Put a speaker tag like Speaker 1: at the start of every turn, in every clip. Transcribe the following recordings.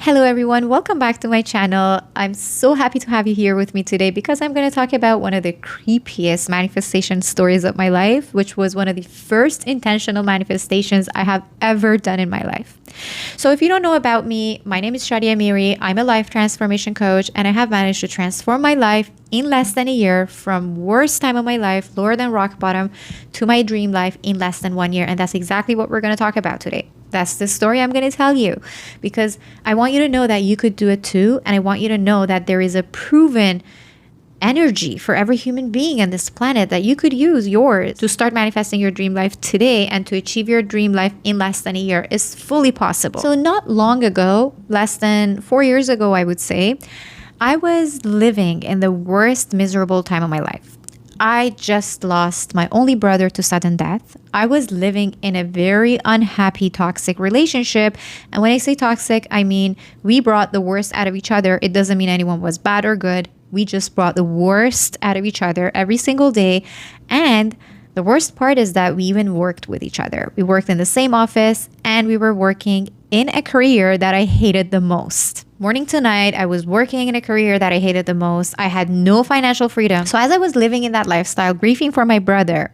Speaker 1: Hello everyone, welcome back to my channel. I'm so happy to have you here with me today because I'm going to talk about one of the creepiest manifestation stories of my life, which was one of the first intentional manifestations I have ever done in my life. So if you don't know about me, my name is Shadi. I'm a life transformation coach and I have managed to transform my life in less than a year from worst time of my life, lower than rock bottom, to my dream life in less than 1 year. And that's exactly what we're going to talk about today. That's the story I'm going to tell you because I want you to know that you could do it too. And I want you to know that there is a proven energy for every human being on this planet that you could use yours to start manifesting your dream life today and to achieve your dream life in less than a year is fully possible. So not long ago, less than 4 years ago, I would say, I was living in the worst miserable time of my life. I just lost my only brother to sudden death. I was living in a very unhappy, toxic relationship. And when I say toxic, I mean we brought the worst out of each other. It doesn't mean anyone was bad or good. We just brought the worst out of each other every single day. And the worst part is that we even worked with each other. We worked in the same office and we were working in a career that I hated the most. Morning to night, I was working in a career that I hated the most. I had no financial freedom. So as I was living in that lifestyle, grieving for my brother,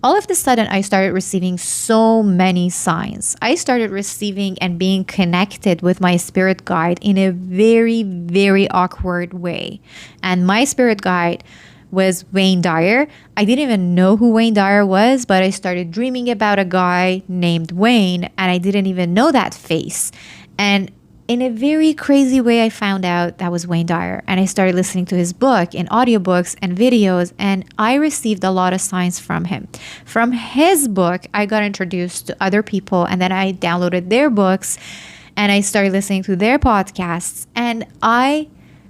Speaker 1: all of a sudden I started receiving so many signs. I started receiving and being connected with my spirit guide in a very, very awkward way. And my spirit guide was Wayne Dyer. I didn't even know who Wayne Dyer was, but I started dreaming about a guy named Wayne, and I didn't even know that face. And in a very crazy way, I found out that was Wayne Dyer, and I started listening to his book in audiobooks and videos, and I received a lot of signs from him. From his book, I got introduced to other people, and then I downloaded their books, and I started listening to their podcasts, and I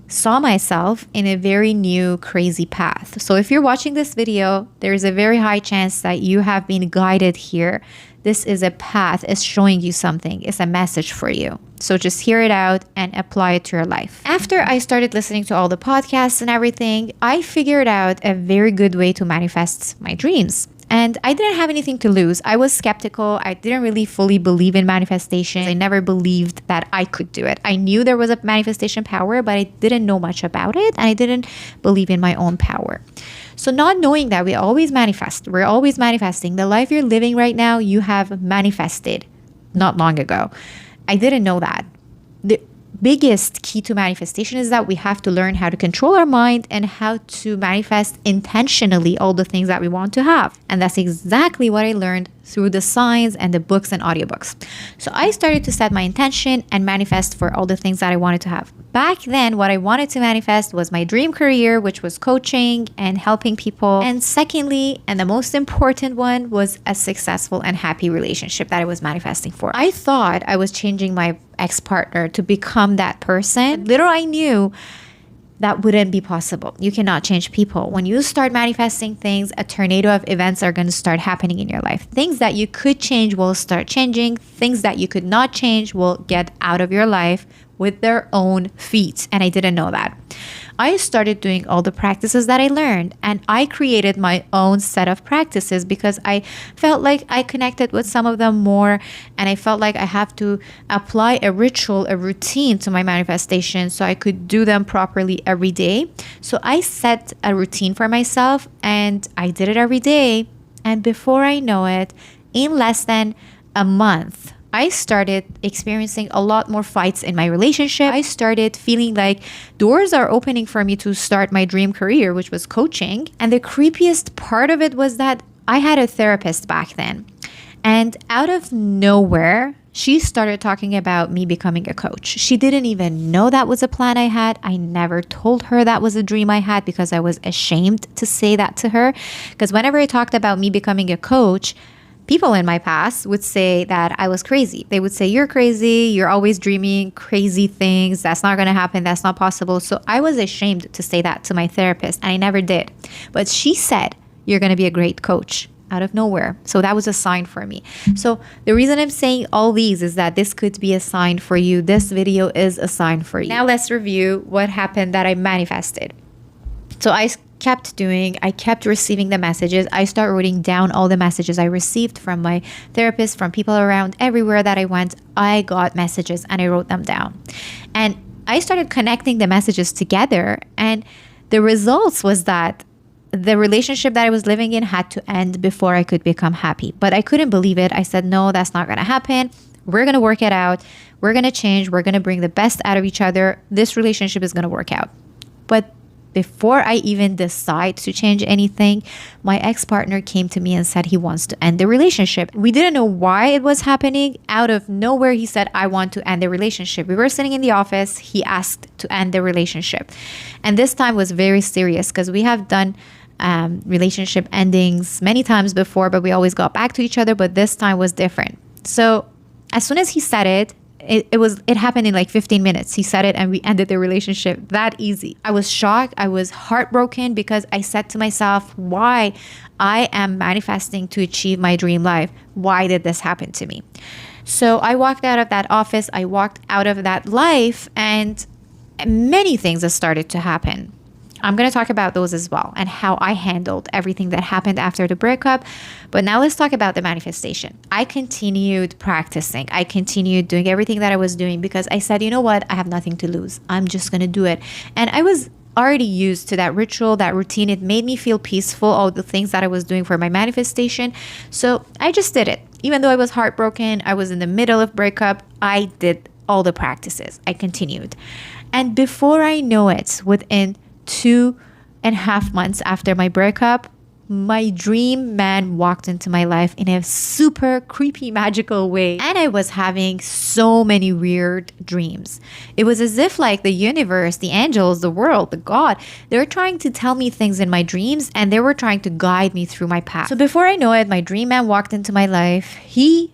Speaker 1: saw myself in a very new crazy path. So if you're watching this video, there's a very high chance that you have been guided here. This is a path, it's showing you something, it's a message for you. So just hear it out and apply it to your life. After I started listening to all the podcasts and everything, I figured out a very good way to manifest my dreams. And I didn't have anything to lose. I was skeptical. I didn't really fully believe in manifestation. I never believed that I could do it. I knew there was a manifestation power, but I didn't know much about it. And I didn't believe in my own power. So not knowing that we always manifest, we're always manifesting. The life you're living right now, you have manifested not long ago. I didn't know that. The biggest key to manifestation is that we have to learn how to control our mind and how to manifest intentionally all the things that we want to have. And that's exactly what I learned through the signs and the books and audiobooks. So I started to set my intention and manifest for all the things that I wanted to have. Back then, what I wanted to manifest was my dream career, which was coaching and helping people. And secondly, and the most important one, was a successful and happy relationship that I was manifesting for. I thought I was changing my ex-partner to become that person. Little I knew that wouldn't be possible. You cannot change people. When you start manifesting things, a tornado of events are going to start happening in your life. Things that you could change will start changing. Things that you could not change will get out of your life with their own feet. And I didn't know that. I started doing all the practices that I learned, and I created my own set of practices because I felt like I connected with some of them more, and I felt like I have to apply a ritual, a routine to my manifestation so I could do them properly every day. So I set a routine for myself and I did it every day. And before I know it, in less than a month, I started experiencing a lot more fights in my relationship. I started feeling like doors are opening for me to start my dream career, which was coaching. And the creepiest part of it was that I had a therapist back then. And out of nowhere, she started talking about me becoming a coach. She didn't even know that was a plan I had. I never told her that was a dream I had because I was ashamed to say that to her. Because whenever I talked about me becoming a coach, people in my past would say that I was crazy. They would say, you're crazy. You're always dreaming crazy things. That's not going to happen. That's not possible. So I was ashamed to say that to my therapist, and I never did. But she said, you're going to be a great coach, out of nowhere. So that was a sign for me. So the reason I'm saying all these is that this could be a sign for you. This video is a sign for you. Now let's review what happened that I manifested. So I kept doing, I kept receiving the messages. I started writing down all the messages I received from my therapist, from people around. Everywhere that I went, I got messages and I wrote them down. And I started connecting the messages together. And the results was that the relationship that I was living in had to end before I could become happy. But I couldn't believe it. I said, no, that's not going to happen. We're going to work it out. We're going to change. We're going to bring the best out of each other. This relationship is going to work out. But before I even decide to change anything, my ex-partner came to me and said he wants to end the relationship. We didn't know why it was happening. Out of nowhere, he said, I want to end the relationship. We were sitting in the office. He asked to end the relationship. And this time was very serious because we have done relationship endings many times before, but we always got back to each other. But this time was different. So as soon as he said it, it happened in like 15 minutes. He said it and we ended the relationship that easy. I was shocked. I was heartbroken because I said to myself, why I am manifesting to achieve my dream life. Why did this happen to me? So I walked out of that office. I walked out of that life and many things have started to happen. I'm going to talk about those as well and how I handled everything that happened after the breakup. But now let's talk about the manifestation. I continued practicing. I continued doing everything that I was doing because I said, you know what? I have nothing to lose. I'm just going to do it. And I was already used to that ritual, that routine. It made me feel peaceful, all the things that I was doing for my manifestation. So I just did it. Even though I was heartbroken, I was in the middle of breakup, I did all the practices. I continued. And before I know it, within 2.5 months after my breakup, my dream man walked into my life in a super creepy, magical way. And I was having so many weird dreams. It was as if like the universe, the angels, the world, the God, they were trying to tell me things in my dreams and they were trying to guide me through my path. So before I know it, my dream man walked into my life. He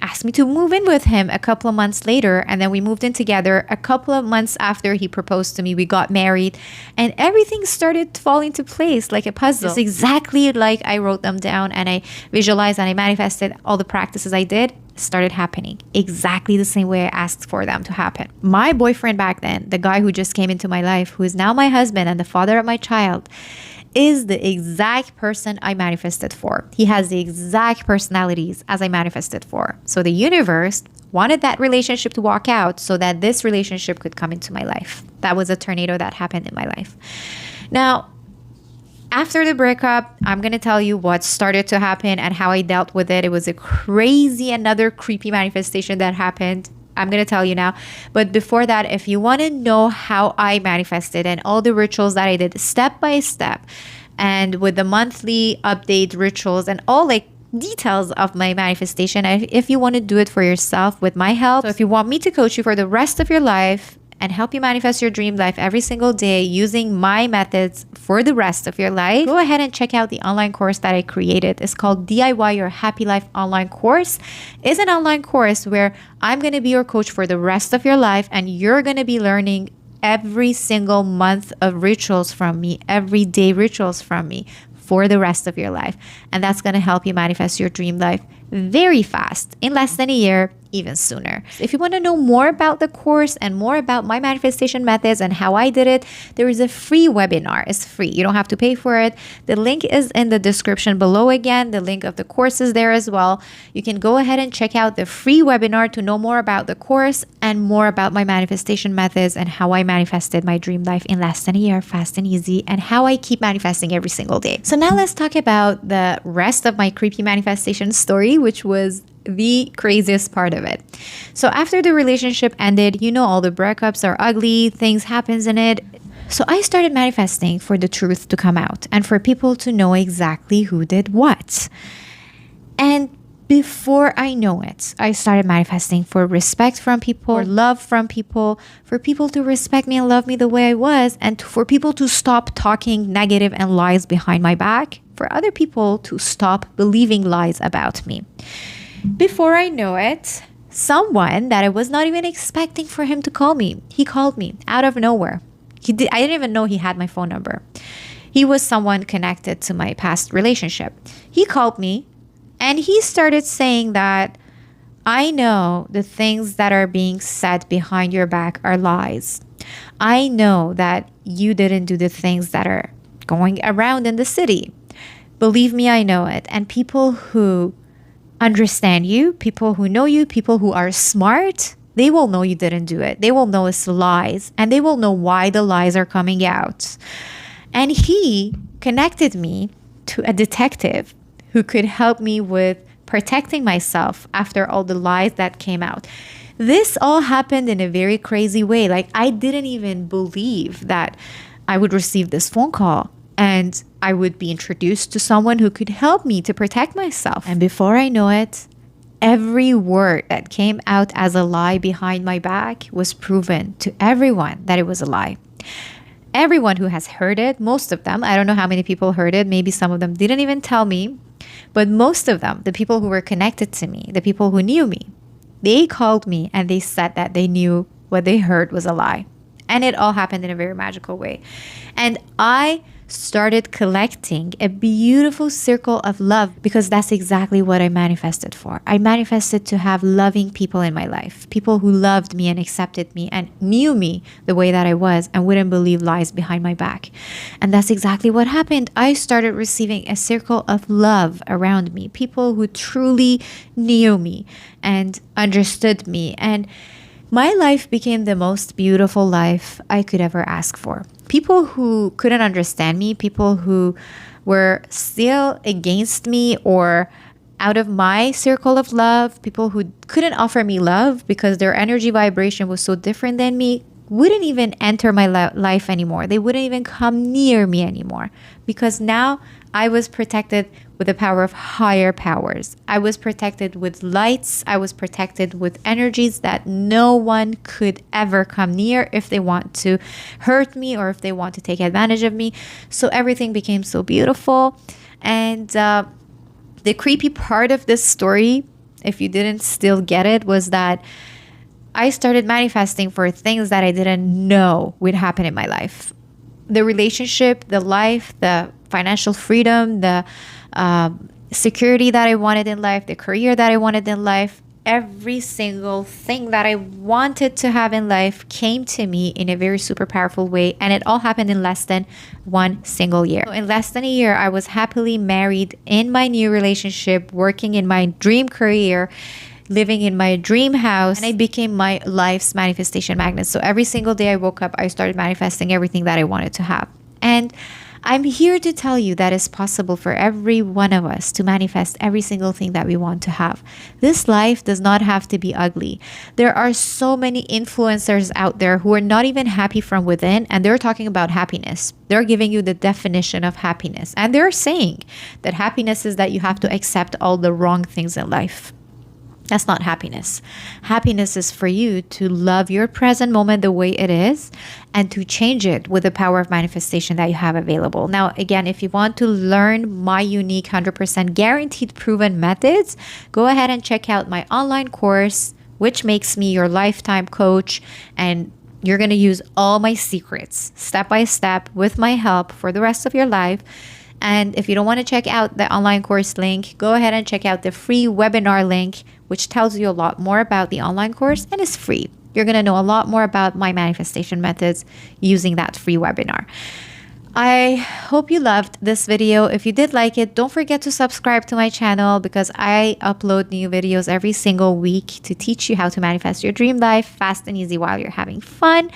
Speaker 1: asked me to move in with him a couple of months later, and then we moved in together. A couple of months after he proposed to me, we got married, and everything started to fall into place like a puzzle. It's exactly like I wrote them down and I visualized and I manifested. All the practices I did started happening exactly the same way I asked for them to happen. My boyfriend back then, the guy who just came into my life, who is now my husband and the father of my child, is the exact person I manifested for. He has the exact personalities as I manifested for. So the universe wanted that relationship to walk out so that this relationship could come into my life. That was a tornado that happened in my life. Now, after the breakup, I'm going to tell you what started to happen and how I dealt with it. It was a crazy, another creepy manifestation that happened. I'm going to tell you now. But before that, if you want to know how I manifested and all the rituals that I did step by step, and with the monthly update rituals and all like details of my manifestation, if you want to do it for yourself with my help, so if you want me to coach you for the rest of your life and help you manifest your dream life every single day using my methods for the rest of your life, go ahead and check out the online course that I created. It's called DIY Your Happy Life Online Course. It's an online course where I'm going to be your coach for the rest of your life, and you're going to be learning every single month of rituals from me, everyday rituals from me for the rest of your life. And that's going to help you manifest your dream life very fast, in less than a year, even sooner. If you want to know more about the course and more about my manifestation methods and how I did it, there is a free webinar. It's free. You don't have to pay for it. The link is in the description below. Again, the link of the course is there as well. You can go ahead and check out the free webinar to know more about the course and more about my manifestation methods and how I manifested my dream life in less than a year, fast and easy, and how I keep manifesting every single day. So now let's talk about the rest of my creepy manifestation story, which was the craziest part of it. So after the relationship ended, you know, all the breakups are ugly, things happens in it. So I started manifesting for the truth to come out and for people to know exactly who did what. And before I know it, I started manifesting for respect from people, for love from people, for people to respect me and love me the way I was, and for people to stop talking negative and lies behind my back, for other people to stop believing lies about me. Before I know it, someone that I was not even expecting for him to call me, he called me out of nowhere. I didn't even know he had my phone number. He was someone connected to my past relationship. He called me and he started saying that I know the things that are being said behind your back are lies. I know that you didn't do the things that are going around in the city. Believe me, I know it. And people who understand you, people who know you, people who are smart, they will know you didn't do it. They will know it's lies, and they will know why the lies are coming out. And he connected me to a detective who could help me with protecting myself after all the lies that came out. This all happened in a very crazy way. Like, I didn't even believe that I would receive this phone call and I would be introduced to someone who could help me to protect myself. And before I know it, every word that came out as a lie behind my back was proven to everyone that it was a lie. Everyone who has heard it, most of them, I don't know how many people heard it, maybe some of them didn't even tell me, but most of them, the people who were connected to me, the people who knew me, they called me and they said that they knew what they heard was a lie. And it all happened in a very magical way. And I started collecting a beautiful circle of love because that's exactly what I manifested for. I manifested to have loving people in my life, people who loved me and accepted me and knew me the way that I was and wouldn't believe lies behind my back. And that's exactly what happened. I started receiving a circle of love around me, people who truly knew me and understood me. And my life became the most beautiful life I could ever ask for. People who couldn't understand me, people who were still against me or out of my circle of love, people who couldn't offer me love because their energy vibration was so different than me, wouldn't even enter my life anymore. They wouldn't even come near me anymore because now I was protected with the power of higher powers. I was protected with lights. I was protected with energies that no one could ever come near if they want to hurt me or if they want to take advantage of me. So everything became so beautiful. And the creepy part of this story, if you didn't still get it, was that I started manifesting for things that I didn't know would happen in my life. The relationship, the life, the financial freedom, the security that I wanted in life, the career that I wanted in life, every single thing that I wanted to have in life came to me in a very super powerful way. And it all happened in less than 1 single year. So in less than a year, I was happily married in my new relationship, working in my dream career, living in my dream house, and I became my life's manifestation magnet. So every single day I woke up, I started manifesting everything that I wanted to have. And I'm here to tell you that it's possible for every one of us to manifest every single thing that we want to have. This life does not have to be ugly. There are so many influencers out there who are not even happy from within, and they're talking about happiness. They're giving you the definition of happiness. And they're saying that happiness is that you have to accept all the wrong things in life. That's not happiness. Happiness is for you to love your present moment the way it is and to change it with the power of manifestation that you have available. Now, again, if you want to learn my unique 100% guaranteed proven methods, go ahead and check out my online course, which makes me your lifetime coach. And you're going to use all my secrets step by step with my help for the rest of your life. And if you don't want to check out the online course link, go ahead and check out the free webinar link, which tells you a lot more about the online course and is free. You're going to know a lot more about my manifestation methods using that free webinar. I hope you loved this video. If you did like it, don't forget to subscribe to my channel because I upload new videos every single week to teach you how to manifest your dream life fast and easy while you're having fun.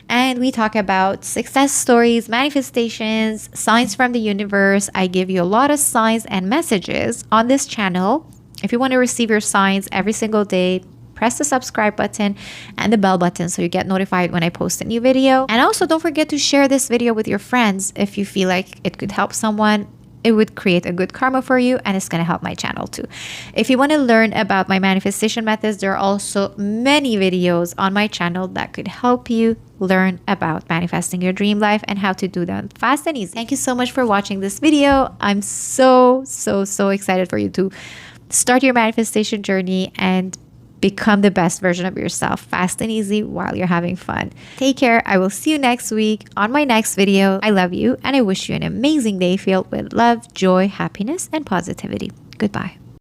Speaker 1: And we talk about success stories, manifestations, signs from the universe. I give you a lot of signs and messages on this channel. If you want to receive your signs every single day, press the subscribe button and the bell button so you get notified when I post a new video. And also don't forget to share this video with your friends if you feel like it could help someone. It would create a good karma for you and it's going to help my channel too. If you want to learn about my manifestation methods, there are also many videos on my channel that could help you learn about manifesting your dream life and how to do them fast and easy. Thank you so much for watching this video. I'm so excited for you to start your manifestation journey and become the best version of yourself fast and easy while you're having fun. Take care. I will see you next week on my next video. I love you and I wish you an amazing day filled with love, joy, happiness, and positivity. Goodbye.